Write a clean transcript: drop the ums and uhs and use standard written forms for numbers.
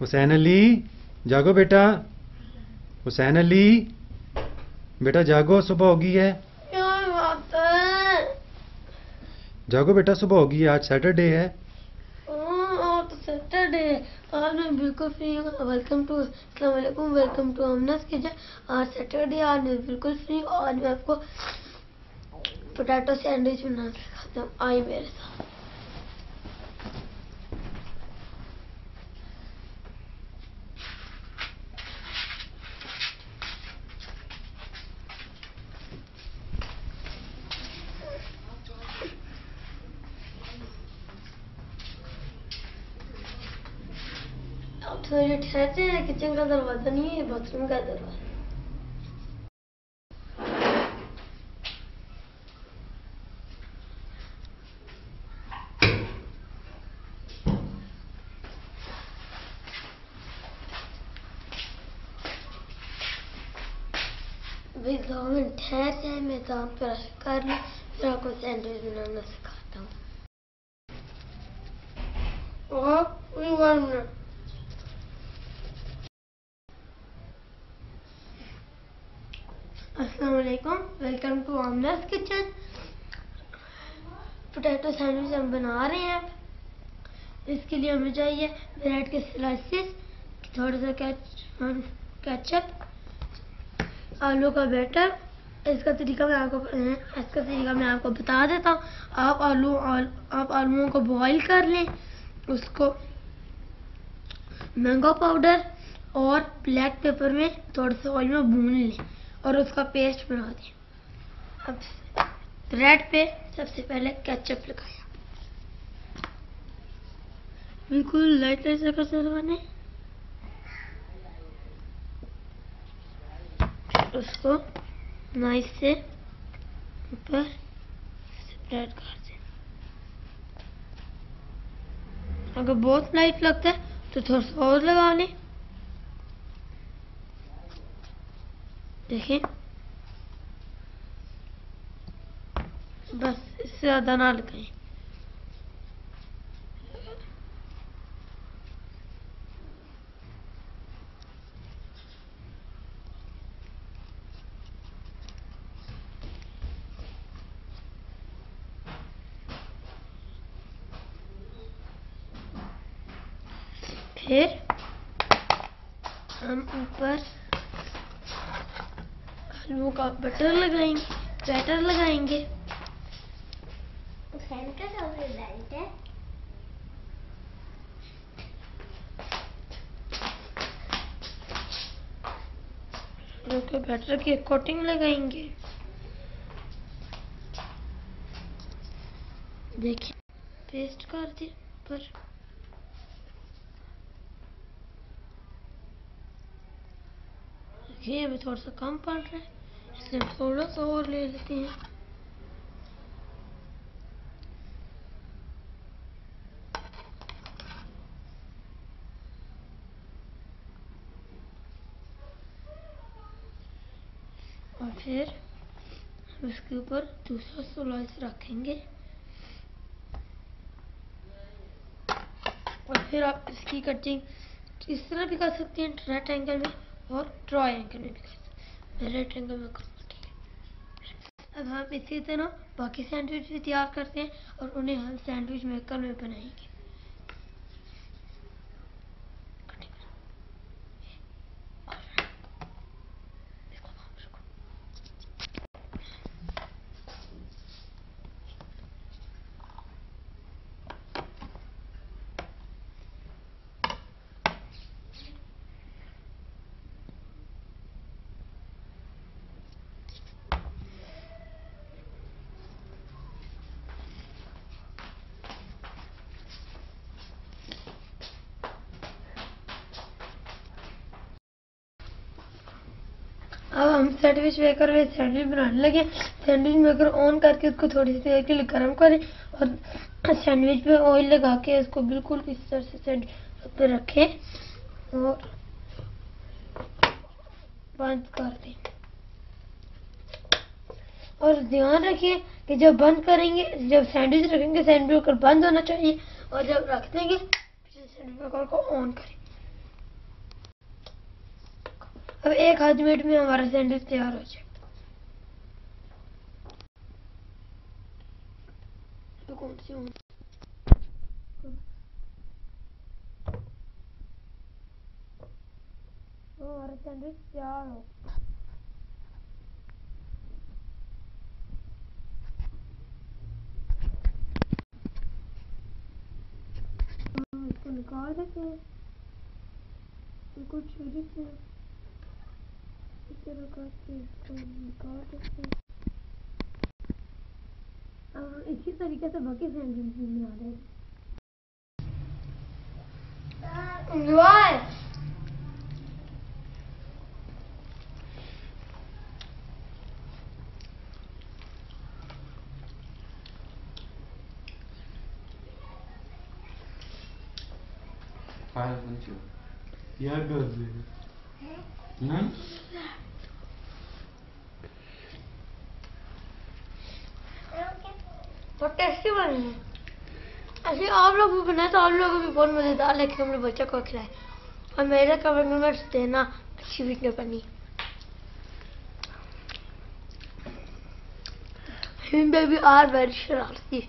हुसैन अली, जागो बेटा। हुसैन अली, बेटा जागो, सुबह होगी है। क्या बात है? जागो बेटा, सुबह होगी है, आज सैटरडे है। आज तो सैटरडे है। आज मैं बिल्कुल फ्री हूँ। वेलकम टू अस्सलाम वालेकुम, वेलकम टू अमनास किचन। आज सैटरडे, आज मैं बिल्कुल फ्री हूँ। आज मैं आपको पोटैटो सैंडविच बनाना सिखाता हूँ। आइए मेरे साथ। अब थोड़ी ठहरते हैं। किचन का दरवाजा नहीं है, बाथरूम का दरवाजा। भाई 2 मिनट ठहर जाए, मैं दांत ब्रश कर लूँ, फिर आपको सैंडविच बनाना सिखाता हूँ। और 1 मिनट। अस्सलाम वालेकुम, welcome to Amna's kitchen. Potato sandwich हम बना रहे हैं। इसके लिए हमें चाहिए ब्रेड के स्लाइसेस, थोड़ा सा केचप, आलू का बैटर। इसका तरीका मैं आपको बता देता हूँ। आप आलूओं को बॉईल कर लें, उसको मैंगो पाउडर और ब्लैक पेपर में थोड़ा सा ऑयल में भून लें और उसका पेस्ट बना दें। अब ब्रेड पे सबसे पहले केचप लगाया, बिल्कुल लाइट लाइट से लगाने। उसको नाइफ से ऊपर स्प्रेड कर दें। अगर बहुत लाइट लगता है तो थोड़ा सा और लगा लें। देखिए, बस इससे ज़्यादा ना लगाएं। फिर हम ऊपर आलू का बैटर लगाएंगे। आलू के बैटर की कोटिंग लगाएंगे। देखिए, पेस्ट कर दिया ऊपर। देखिए, अभी थोड़ा सा कम पड़ रहा है, इसलिए थोड़ा सा और ले लेते हैं। और फिर हम इसके ऊपर दूसरा स्लाइस रखेंगे। और फिर आप इसकी कटिंग इस तरह भी कर सकते हैं, रेक्टेंगल में और ट्रायंगल में भी कर सकते हैं। रेक्टेंगल में करूँगा, ठीक है। अब हम इसी तरह बाकी सैंडविच भी तैयार करते हैं और उन्हें हम सैंडविच मेकर में बनाएंगे। अब हम सैंडविच मेकर में सैंडविच बनाने लगे। सैंडविच मेकर ऑन करके उसको थोड़ी सी देर के लिए गर्म करें और सैंडविच पे ऑयल लगा के उसको बिल्कुल इस तरह से सैंडविच पे रखें और बंद कर दें। और ध्यान रखिए कि जब बंद करेंगे, जब सैंडविच रखेंगे, सैंडविच मेकर बंद होना चाहिए और जब रख देंगे सैंडविच मेकर को ऑन करें। अब 1 मिनट में हमारा सैंडविच तैयार हो जाएगा। तो कौन सी हूँ? हमारा सैंडविच तैयार हो। इसको निकाल देते हैं, इसको छुरी से इस तरह करके इसको निकाल देते हैं। अब इसी तरीके से बाकी सैंडविच भी बना रहे हैं। यार बहुत टेस्टी बने हैं। ऐसे आप लोग भी बनाए तो आप लोग भी बहुत मजेदार लगे हमने बच्चों को खिलाए। और मेरे कमेंट में देना अच्छी वीडियो बनी। बेबी आर वेरी शरारती।